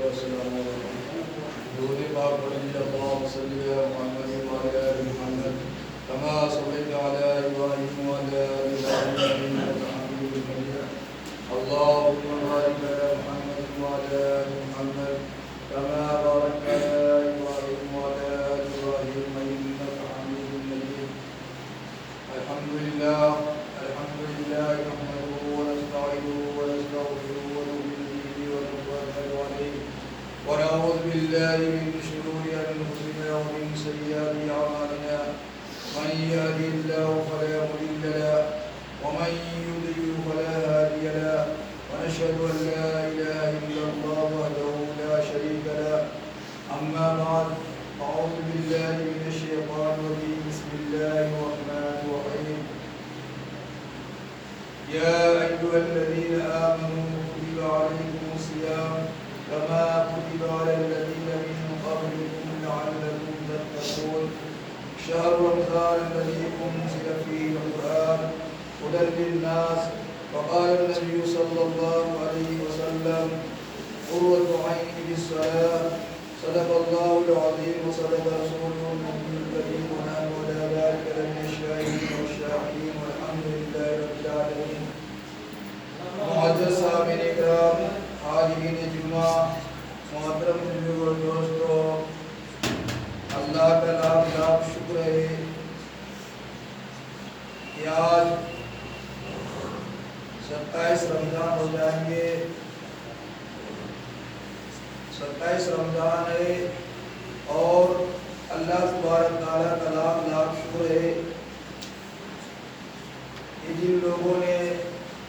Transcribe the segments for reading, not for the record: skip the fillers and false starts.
والسلام درود پاک پڑھیے اللهم صل على محمد وعلى آل محمد كما صليت على إبراهيم وعلى آل إبراهيم إنك حميد مجيد اللهم بارك على محمد وعلى آل محمد كما باركت على إبراهيم وعلى آل إبراهيم إنك حميد مجيد الحمد لله نحمده ونستعينه ونستغفره ونؤمن به ونتوكل عليه ونعوذ بالله من شرور أنفسنا ومن سيئات أعمالنا من يهده الله فلا مضل له ومن يضلل فلا هادي له ونشهد أن لا إله إلا الله وحده لا شريك له أما بعد أعوذ بالله من الشيطان الرجيم بسم الله الرحمن الرحيم يا أيها الذين آمنوا كتب عليكم الصيام كما كتب على الذين من قبلكم لعلكم تتقون شهر رمضان الذي أنزل فيه القرآن هدى للناس وقال النبي صلى الله عليه وسلم قرة عيني بالصلاة صدق الله العظيم وصدق رسوله النبي الكريم ونحن على ذلك لمن الشاهدين والشاكرين والحمد لله رب العالمين. معزز سامعین کرام، حاضرین جمعہ، محترم بزرگوں اور دوستو، اللہ کا لاکھ لاکھ شکر ہے کہ آج 27 رمضان ہو جائیں گے. 27 رمضان ہے اور اللہ تبارک تعالیٰ کا لاکھ لاکھ شکر ہے کہ جن لوگوں نے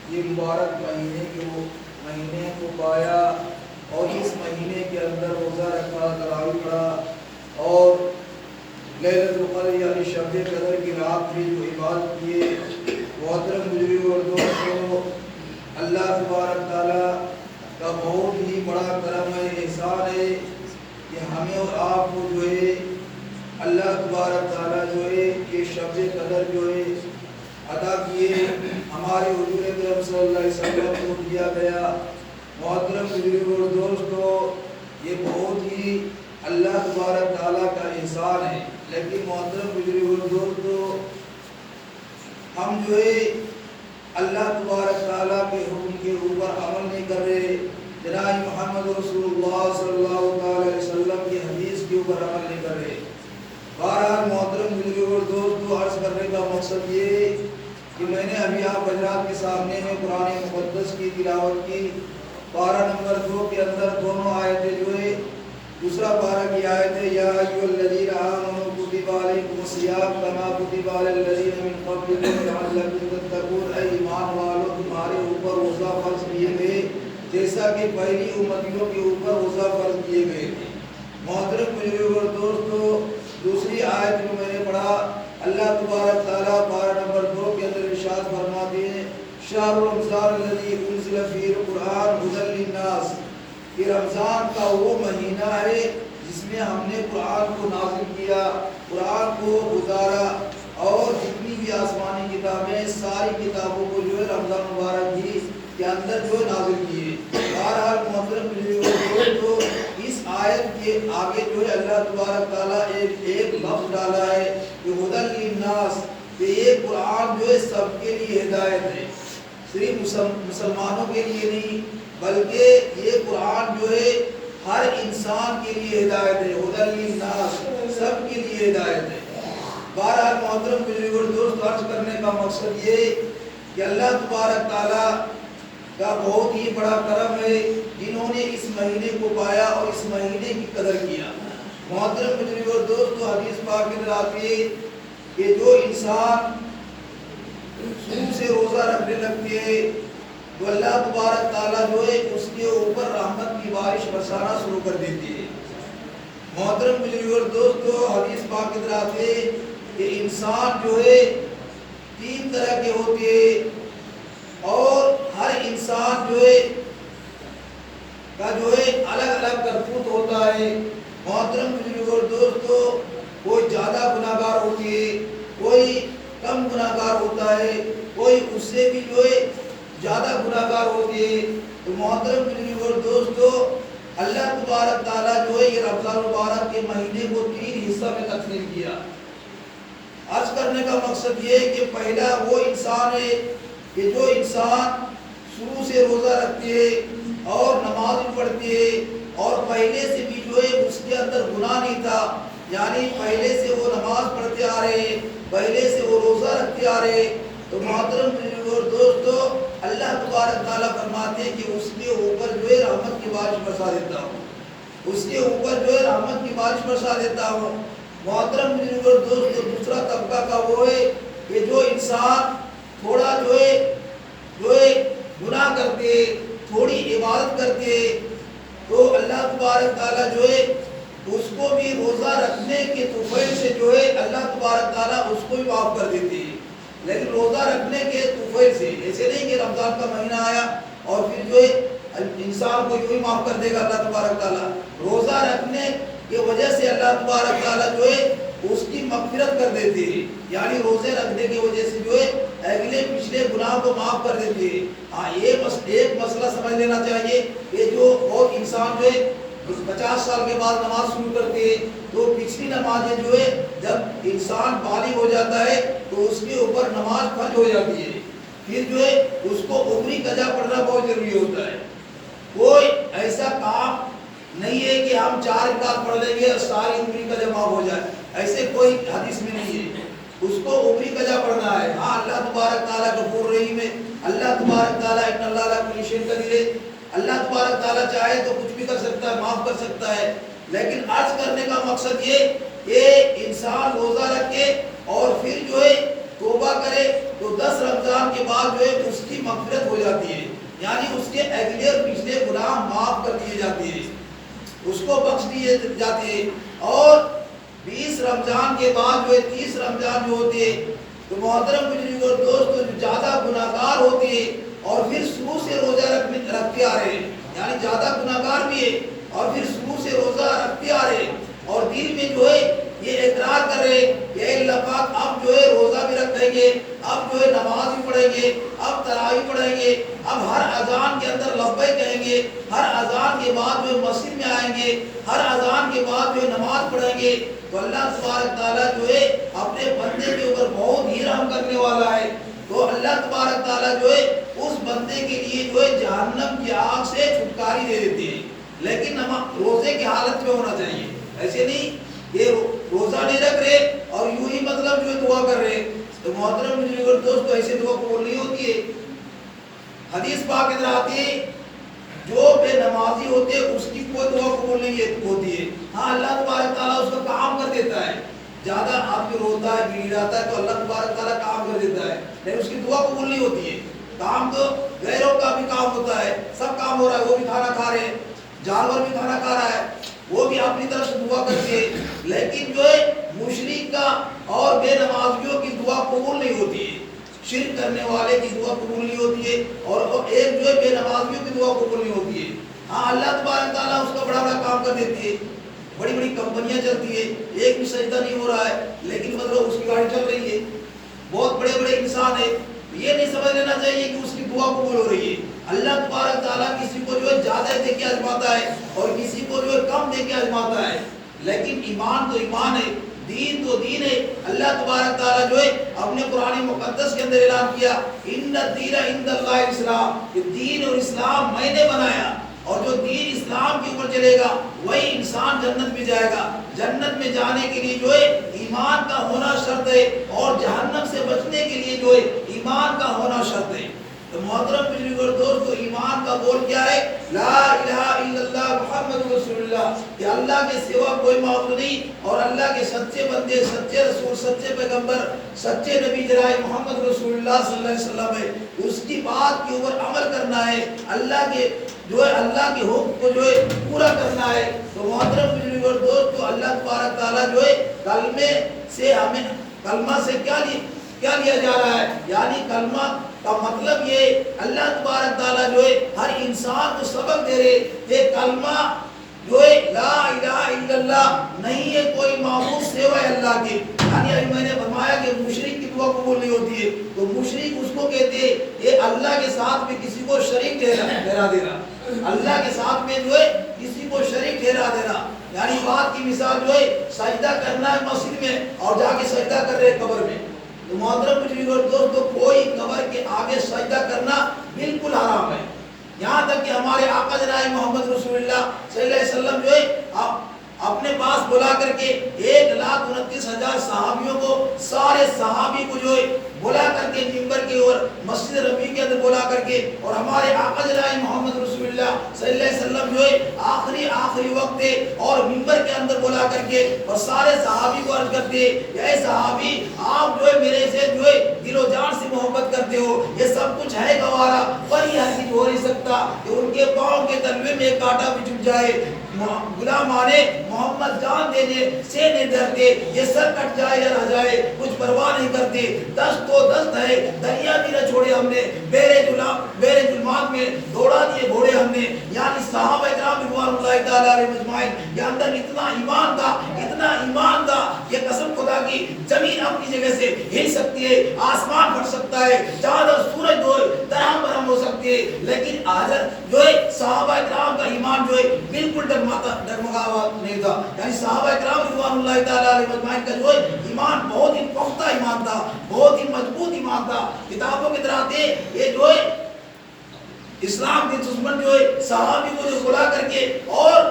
یہ مبارک مہینے کو پایا اور اس مہینے کے اندر روزہ رکھا، تراویح پڑھا اور لیلۃ القدر یعنی شب قدر کی رات میں جو عبادت کیے. محترم بزرگوں اور دوستوں، اللہ تبارک تعالیٰ کا بہت ہی بڑا کرم ہے، احسان ہے کہ ہمیں اور آپ کو جو ہے اللہ تبارک تعالیٰ جو ہے یہ شب قدر جو ہے عطا کیے. ہمارے حضور اکرم صلی اللہ علیہ وسلم کو دیا گیا. محترم بزرگوں اور دوستو، یہ بہت ہی اللہ تبارک تعالیٰ کا احسان ہے. لیکن محترم بزرگوں اور دوستو، ہم جو ہے اللہ تبارک تعالیٰ کے حکم کے اوپر عمل نہیں کر رہے. جناب محمد رسول اللہ صلی اللہ علیہ وسلم کی حدیث کے اوپر عمل نہیں کر رہے. بہرحال محترم بزرگوں اور دوستو، عرض کرنے کا مقصد یہ کہ میں نے ابھی آپ حضرات کے سامنے میں قرآن مقدس کی تلاوت کی. پارہ نمبر 2 کے اندر دونوں آیتیں جو ہے، دوسرا پارہ کی آیت ہے یا ایھا الذین آمنوا کتب علیکم الصیام کما کتب علی الذین من قبلکم لعلکم تتقون. اے ایمان والو، تمہارے اوپر روزہ فرض کیے گئے جیسا کہ پہلی امتیوں کے اوپر روزہ فرض کیے گئے تھے. محترم بزرگوں اور دوستو، دوسری آیت میں میں نے پڑھا، اللہ تبارک تعالیٰ پارہ نمبر 2 کے اندر ارشاد فرماتے ہیں شہر رمضان الذی انزل فیہ القرآن ھدی للناس. یہ رمضان کا وہ مہینہ ہے جس میں ہم نے قرآن کو نازل کیا، قرآن کو گزارا اور جتنی بھی آسمانی کتابیں ساری کتابوں کو جو ہے رمضان مبارک ہی کے اندر جو نازل کیے. بہرحال محترم بزرگوں، اس آیت کے آگے جو ہے اللہ تبارک تعالیٰ ایک لفظ ڈالا ہے کہ ھدی للناس، کہ یہ قرآن جو ہے سب کے لیے ہدایت ہے، صرف مسلمانوں کے لیے نہیں بلکہ یہ قرآن جو ہے ہر انسان کے لیے ہدایت ہے. ھدی للناس، سب کے لیے ہدایت ہے. بہرحال محترم بزرگوں اور دوست، عرض کرنے کا مقصد یہ کہ اللہ تبارک تعالیٰ کا بہت ہی بڑا کرم ہے جنہوں نے اس مہینے کو پایا اور اس مہینے کی قدر کیا. محترم بزرگوں اور دوستو، حدیث پاک میں آتی ہے کہ جو انسان صبح سے روزہ رکھنے لگتے ہیں تو اللہ تبارک تعالیٰ جو ہے اس کے اوپر رحمت کی بارش برسانا شروع کر دیتی ہے. محترم بزرگوں اور دوستو، حدیث پاک کے اندر آتے ہیں کہ انسان جو ہے 3 طرح کے ہوتے ہیں اور ہر انسان جو ہے کا جو ہے الگ الگ کرتوت ہوتا ہے. محترم بزرگوں اور دوستو، کوئی زیادہ گناہگار ہوتی ہے، کوئی کم گناہگار ہوتا ہے، کوئی اس سے بھی جو ہے زیادہ گناہگار ہوتی ہے. تو محترم بزرگوں اور دوستو، اللہ تبارک تعالیٰ جو ہے یہ رمضان مبارک کے مہینے کو 3 حصہ میں تقسیم کیا۔ عرض کرنے کا مقصد یہ ہے کہ پہلا وہ انسان ہے کہ جو انسان شروع سے روزہ رکھتے ہے اور نماز بھی پڑھتے ہے اور پہلے سے بھی جو ہے اس کے اندر گناہ نہیں تھا، یعنی پہلے سے وہ نماز پڑھتے آ رہے ہیں، پہلے سے وہ روزہ رکھتے آ رہے ہیں، تو محترم اور دوستو اللہ تبارک تعالیٰ فرماتے ہیں کہ اس کے اوپر جو ہے رحمت کی بارش برسا دیتا ہوں، اس کے اوپر جو ہے رحمت کی بارش برسا دیتا ہوں۔ محترم اور دوستو دوسرا طبقہ کا وہ ہے کہ جو انسان تھوڑا جو ہے گناہ کرتے، تھوڑی عبادت کرتے، تو اللہ تبارک تعالیٰ جو ہے اس کو بھی روزہ رکھنے کے طفیل سے جو ہے اللہ تبارک تعالیٰ اس کو بھی معاف کر دیتے ہیں، لیکن روزہ رکھنے کے طفیل سے، ایسے نہیں کہ رمضان کا مہینہ آیا اور پھر جو ہے انسان کو یوں ہی معاف کر دے گا اللہ تبارک تعالیٰ۔ روزہ رکھنے کی وجہ سے اللہ تبارک تعالیٰ جو ہے اس کی مغفرت کر دیتے ہیں، یعنی روزے رکھنے کی وجہ سے جو ہے اگلے پچھلے گناہ کو معاف کر دیتے ہیں۔ ہاں ایک مسئلہ سمجھ لینا چاہیے کہ جو اور انسان جو ہے 50 سال کے بعد نماز شروع کرتے ہیں تو پچھلی نمازیں جو ہے جب انسان بالغ ہو جاتا ہے تو اس کے اوپر نماز فرض ہو جاتی ہے، پھر جو ہے اس کو عمری قضا پڑھنا بہت ضروری ہوتا ہے۔ کوئی ایسا کام نہیں ہے کہ ہم 4 رکعت پڑھ لیں گے اور ساری عمری قضا معاف ہو جائے، ایسے کوئی حدیث میں نہیں ہے، اس کو عمری قضا پڑھنا ہے۔ ہاں اللہ تبارک تعالیٰ غفور رحیم ہے، اللہ تبارک تعالیٰ ان اللہ علی کل شیء قدیر ہے، اللہ تبارک تعالیٰ چاہے تو کچھ بھی کر سکتا ہے، معاف کر سکتا ہے۔ لیکن عرض کرنے کا مقصد یہ کہ انسان روزہ رکھے اور پھر جو ہے توبہ کرے تو 10 رمضان کے بعد جو ہے اس کی مغفرت ہو جاتی ہے، یعنی اس کے اگلے اور پچھلے گناہ معاف کر دیے جاتے ہیں، اس کو بخش دیے جاتے ہیں۔ اور 20 رمضان کے بعد جو ہے 30 رمضان جو ہوتے ہیں تو محترم بزرگ اور دوستو جو زیادہ گناہ گار ہوتے ہیں اور پھر شروع سے روزہ رکھتے آ رہے ہیں، یعنی زیادہ گناہ گار بھی ہے اور پھر شروع سے روزہ رکھتے آ رہے ہیں اور دل میں جو ہے یہ اقرار کر رہے کہ اے اللہ پاک اب جو ہے روزہ بھی رکھیں گے، اب جو ہے نماز بھی پڑھیں گے، اب تراویح پڑھیں گے، اب ہر اذان کے اندر لبیک کہیں گے، ہر اذان کے بعد جو ہے مسجد میں آئیں گے، ہر اذان کے بعد جو ہے نماز پڑھیں گے، تو اللہ تبارک تعالیٰ جو ہے اپنے بندے کے اوپر بہت ہی رحم کرنے والا ہے، تو اللہ تبارک تعالیٰ جو ہے اس بندے کے لیے جو ہے جہنم کی آگ سے چھٹکاری دے دیتے ہیں۔ لیکن روزے کی حالت میں ہونا چاہیے، ایسے نہیں کہ روزہ نہیں رکھ رہے اور یوں ہی مطلب جو ہے دعا کر رہے، تو محترم بزرگ اور دوستو ایسے دعا قبول نہیں ہوتی ہے۔ حدیث پاک اندر آتی ہے جو بے نمازی ہوتے اس کی کوئی دعا قبول نہیں ہوتی ہے، ہاں اللہ تبارک تعالیٰ اس کا کام کر دیتا ہے، زیادہ آدمی روتا ہے گڑ جاتا ہے تو اللہ تبارک تعالیٰ کام کر دیتا ہے، لیکن اس کی دعا قبول نہیں ہوتی ہے۔ کام تو غیروں کا بھی کام ہوتا ہے، سب کام ہو رہا ہے، وہ بھی کھانا کھا رہے ہیں، جانور بھی کھانا کھا رہا ہے، وہ بھی اپنی طرف سے دعا کرتے ہیں، لیکن جو ہے مشرک کا اور بے نمازیوں کی دعا قبول نہیں ہوتی ہے، شرک کرنے والے کی دعا قبول نہیں ہوتی ہے اور ایک جو ہے بے نمازیوں کی دعا قبول نہیں ہوتی ہے۔ ہاں اللہ تبارک تعالیٰ اس کا بڑا بڑا کام کر دیتی ہے، بڑی بڑی کمپنیاں چلتی ہے، ایک بھی سجدہ نہیں ہو رہا ہے لیکن مطلب اس کی گاڑی چل رہی ہے، بہت بڑے بڑے انسان ہیں، یہ نہیں سمجھ لینا چاہیے کہ اس کی دعا قبول ہو رہی ہے۔ اللہ تبارک تعالیٰ کسی کو جو ہے زیادہ دے کے آزماتا ہے اور کسی کو جو ہے کم دے کے آزماتا ہے، لیکن ایمان تو ایمان ہے، دین تو دین ہے۔ اللہ تبارک تعالیٰ جو ہے اپنے قرآن مقدس کے اندر اعلان کیا ان الدین عند اللہ الاسلام، کہ دین اور اسلام میں نے بنایا، اور جو دین اسلام کے اوپر چلے گا وہی انسان جنت میں جائے گا۔ جنت میں جانے کے لیے جو ہے ایمان کا ہونا شرط ہے اور جہنم سے بچنے کے لیے جو ہے ایمان کا ہونا شرط ہے۔ تو محترم بزرگ اور دوستو ایمان کا بول کیا ہے؟ لا الہ الا اللہ محمد رسول اللہ، کہ اللہ کے سوا کوئی معبود نہیں اور اللہ کے سچے بندے، سچے رسول، سچے پیغمبر، سچے نبی جناب محمد رسول اللہ صلی اللہ علیہ وسلم ہے، اس کی بات کے اوپر عمل کرنا ہے، اللہ کے جو ہے اللہ کے حکم کو جو ہے پورا کرنا ہے۔ تو محترم بزرگ اور دوستو اللہ تبارک تعالیٰ جو ہے کلمے سے ہمیں کلمہ سے کیا لیا جا رہا ہے، یعنی کلمہ کا مطلب یہ اللہ تبارک تعالیٰ جو ہے ہر انسان کو سبق دے رہے کہ کلمہ جو ہے لا الہ الا اللہ نہیں ہے کوئی معبود سوائے اللہ کے، یعنی ابھی میں نے فرمایا کہ مشرک کی دعا قبول نہیں ہوتی ہے، تو مشرک اس کو کہتے ہیں کہ اللہ کے ساتھ میں کسی کو شریک ٹھہرا دینا، اللہ کے ساتھ میں جو ہے کسی کو شریک ٹھہرا دینا، یعنی بات کی مثال جو ہے سجدہ کرنا ہے مسجد میں اور جا کے سجدہ کر رہے قبر میں، تو محترم بزرگوں اور دوستو کوئی قبر کے آگے سجدہ کرنا بالکل حرام ہے۔ یہاں تک کہ ہمارے آقا جناب محمد رسول اللہ صلی اللہ علیہ وسلم جو ہے اپنے پاس بلا کر کے 1,29,000 صحابیوں کو، سارے صحابی کو جو ہے بلا کر کے منبر کے اور مسجد ربیع کے اندر بلا کر کے، اور ہمارے آقا جناب محمد رسول اللہ صلی اللہ علیہ وسلم جو ہے آخری وقت ہے اور منبر کے اندر بلا کر کے اور سارے صحابی کو عرض کرتے ہیں، اے صحابی آپ جو ہے میرے سے جو ہے دل و جان سے محبت کرتے ہو، یہ سب کچھ ہے گوارا، پر یہ ہرگز ہو نہیں سکتا کہ ان کے پاؤں کے تلوے میں ایک کانٹا بھی چبھ جائے، غلامانے محمد جان دینے سے نہیں ڈرتے، یہ سر کٹ جائے یا رہ جائے کچھ پرواہ نہیں کرتے، دست تو دست ہے، دریا بھی نہ چھوڑے ہم نے، بیرے ظلمات میں دوڑا دیے گھوڑے ہم نے۔ یعنی صحابہ کرام رضوان اللہ تعالی علیہم اجمعین کے اندر اتنا ایمان تھا کہ قسم خدا کی زمین اپنی جگہ سے ہل سکتی ہے، آسمان پھٹ سکتا ہے، چاند اور سورج جو ہے درہم برہم ہو سکتے ہیں، لیکن حضرت جو ہے صحابہ کرام کا ایمان جو ہے بالکل ڈگمگا نہیں تھا۔ یعنی صحابہ کرام رضوان اللہ تعالی علیہم اجمعین کا جو ہے ایمان بہت ہی پختہ ایمان تھا، بہت ہی مضبوط ایمان تھا۔ کتابوں کی طرح تھے یہ جو ہے اسلام کے دشمن جو ہے صحابی کو جو بلا کر کے اور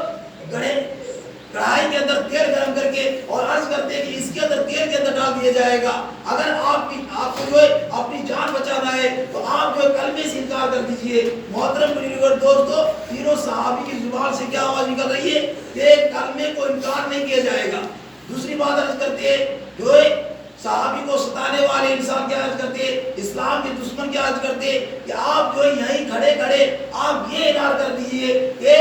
کڑھائی کے اندر تیل گرم کر کے اور عرض کرتے ہیں کہ اس کے اندر تیل کے اندر ڈال دیا جائے گا، اگر آپ کو جو ہے اپنی جان بچانا ہے تو آپ جو ہے کلمے سے انکار کر دیجئے۔ محترم بزرگوں دوستو، تینوں صحابی کی زبان سے کیا آواز نکل رہی ہے کہ کلمے کو انکار نہیں کیا جائے گا۔ دوسری بات عرض کرتے ہیں جو ہے صحابی کو ستانے والے انسان کیا عرض کرتے ہیں، اسلام کے دشمن کیا عرض کرتے ہیں کہ آپ جو ہے یہیں کھڑے آپ یہ اعلان کر دیجئے کہ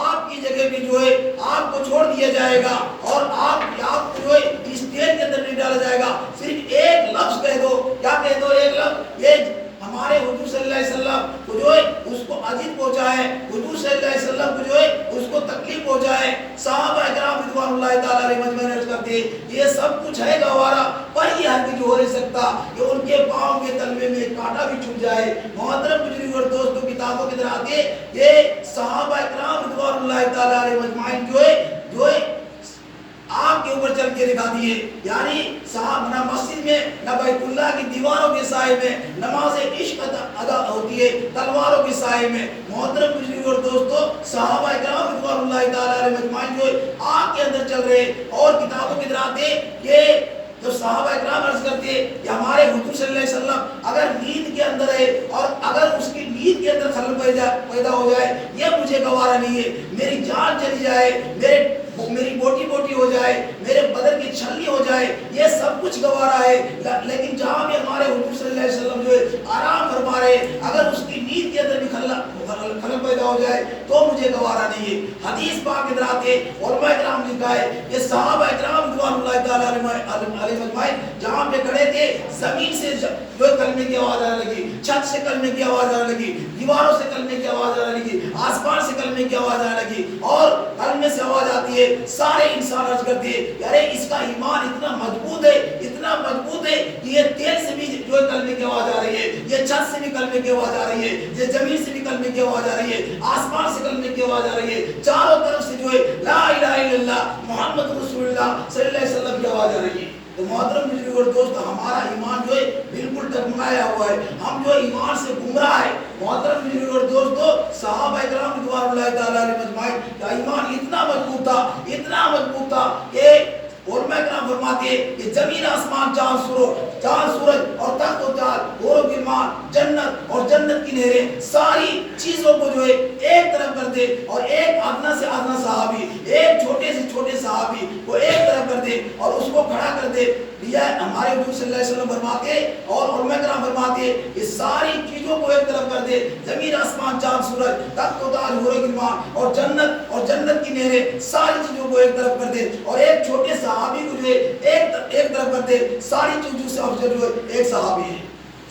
آپ کی جگہ بھی جو ہے آپ کو چھوڑ دیا جائے گا اور آپ کو جو ہے اس تیل کے اندر نہیں ڈالا جائے گا، صرف ایک لفظ کہہ دو، کیا کہہ دو، ایک لفظ، یہ ہمارے حضور صلی اللہ علیہ وسلم کو جو ہے اس کو اذیت پہنچائے، حضور صلی اللہ علیہ وسلم کو جو ہے اس کو تکلیف پہنچائے۔ صحابہ کرام رضوان اللہ تعالی علیہم اجمعین عرض کرتے ہیں یہ سب کچھ ہے گوارا، پر یہ ہرگز ہو نہیں سکتا کہ ان کے پاؤں کے تلوے میں کانٹا بھی چھپ جائے۔ محترم بزرگوں اور دوستوں، کتابوں کی طرح آتے یہ صحابہ کرام رضوان اللہ تعالی علیہم اجمعین جو ہے آپ کے اوپر چل کے دکھا دیے، یعنی صاحب نہ مسجد میں نہ بیت اللہ کی دیواروں کے سائے میں نماز عشق ادا ہوتی ہے، تلواروں کے سائے میں۔ محترم بزرگوں اور دوستو، صحابہ کرام رضوان اللہ تعالی علیہم اجمعین جو ہے آپ کے اندر چل رہے اور کتابوں کی طرح آتے کہ جو صحابہ کرام عرض کرتے ہیں کہ ہمارے حضور صلی اللہ علیہ وسلم اگر نیند کے اندر ہے اور اگر اس کی نیند کے اندر خلل پیدا ہو جائے یہ مجھے گوارا نہیں ہے، میری جان چلی جائے، میری بوٹی ہو جائے، میرے بدن کی چھلنی ہو جائے، یہ سب کچھ گوارا ہے، لیکن جہاں بھی ہمارے حضور صلی اللہ علیہ وسلم جو ہے آرام فرما رہے اگر اس کی نیند کے اندر بھی خلل پیدا ہو جائے تو مجھے گوارا نہیں ہے۔ حدیث پاک کے اندر آتے علماء کرام لکھا ہے کہ صحابہ کرام رضوان اللہ تعالی علیہم اجمعین جہاں پہ کھڑے تھے زمین سے جو کلمے کی آواز آنے لگی، چھت سے کلمے کی آواز آنے لگی، دیواروں سے کلمے کی آواز آنے لگی، آسمان سے کلمے کی آواز آنے لگی، اور کلمے سے آواز آتی ہے سارے انسان عرض کرتے ہیں یارے اس کا ایمان اتنا مضبوط ہے کہ یہ تیل سے بھی جو کلمے کی آواز آ رہی ہے، یہ چھت سے بھی کلمے کی آواز آ رہی ہے، یہ زمین سے بھی کلمے کی آواز آ رہی ہے، آسمان سے کلمے کی آواز آ رہی ہے، چاروں طرف سے جو ہے لا الہ الا اللہ محمد رسول اللہ صلی اللہ علیہ وسلم کی آواز آ رہی ہے۔ تو محترم بزرگوں اور دوست، ہمارا ایمان جو ہے بالکل ڈگمگایا ہوا ہے، ہم جو ایمان سے گمراہ ہے۔ محترم بزرگوں اور دوستو، صحابہ کرام رضوان اللہ تعالی علیہم اجمعین کا ایمان اتنا مضبوط تھا کہ علماء کرام فرماتے ہیں کہ زمین آسمان چاند سورج اور تخت و تاج حور و غلمان جنت اور جنت کی نہریں ساری چیزوں کو جو ہے ایک طرف کر دے اور ایک ادنا سے ادنا صحابی، ایک چھوٹے سے چھوٹے صحابی کو ایک طرف کر دے اور اس کو کھڑا کر دے، یہ ہمارے حضور صلی اللہ علیہ وسلم فرماتے اور علماء کرام فرماتے ہیں کہ ساری چیزوں کو ایک طرف کر دے، زمین آسمان چاند سورج تخت و تاج حور و غلمان اور جنت کی نہریں ساری چیزوں کو ایک طرف کر دے اور ایک چھوٹے صحابی کو جو ہے ایک طرف کر دے، ساری چیزوں سے افضل جو ہے ایک صحابی ہے۔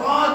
5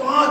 5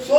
100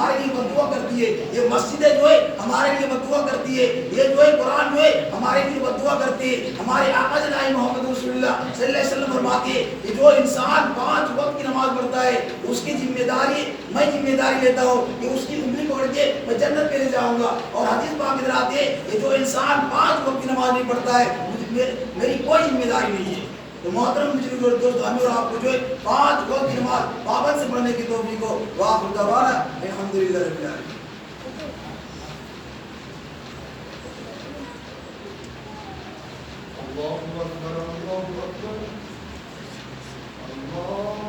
ہمارے لیے بددعا کرتی ہے، یہ مسجدیں جو ہے ہمارے لیے بددعا کرتی ہے، یہ جو ہے قرآن جو ہے ہمارے لیے بددعا کرتی ہے۔ ہمارے آقا جناب محمد رسول اللہ صلی اللہ علیہ وسلم فرماتے ہیں کہ جو انسان 5 وقت کی نماز پڑھتا ہے اس کی ذمہ داری، میں ذمہ داری لیتا ہوں کہ اس کی انگلی پکڑ کے میں جنت میں لے جاؤں گا۔ اور حدیث پاک ادھر آتے ہیں کہ جو انسان 5 وقت کی نماز نہیں پڑھتا ہے میری کوئی ذمہ داری نہیں ہے۔ تو محترم دوستو، ہمیں اور آپ کو جو ہے 5 وقت کی نماز پابند سے پڑھنے کی توفیق ہو۔ وآخر دعوانا الحمدللہ رب العالمین۔ اللہ اکبر، اللہ اکبر، اللہ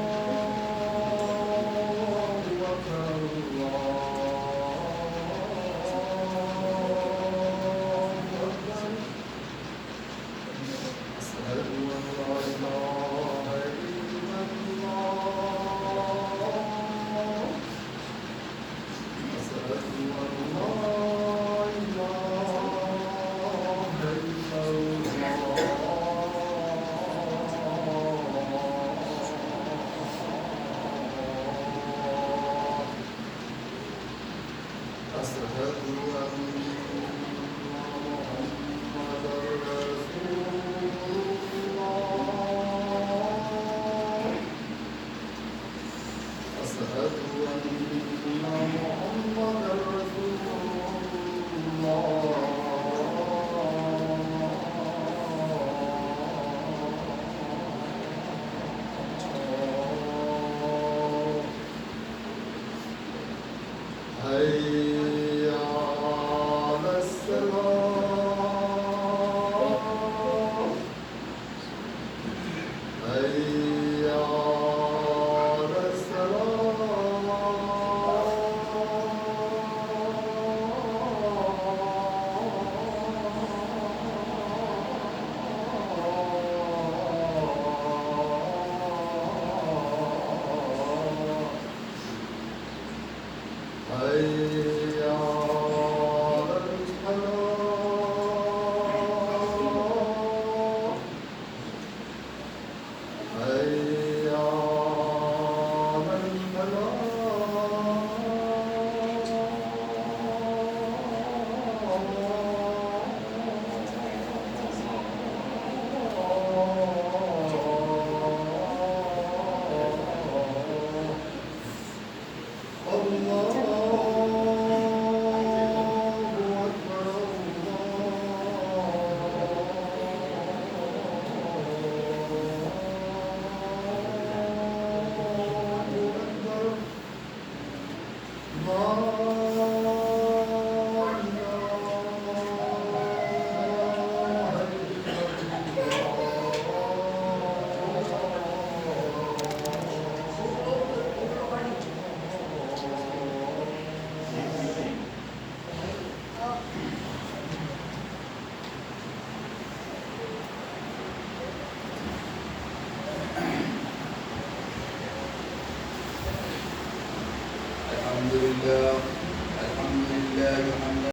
الحمد لله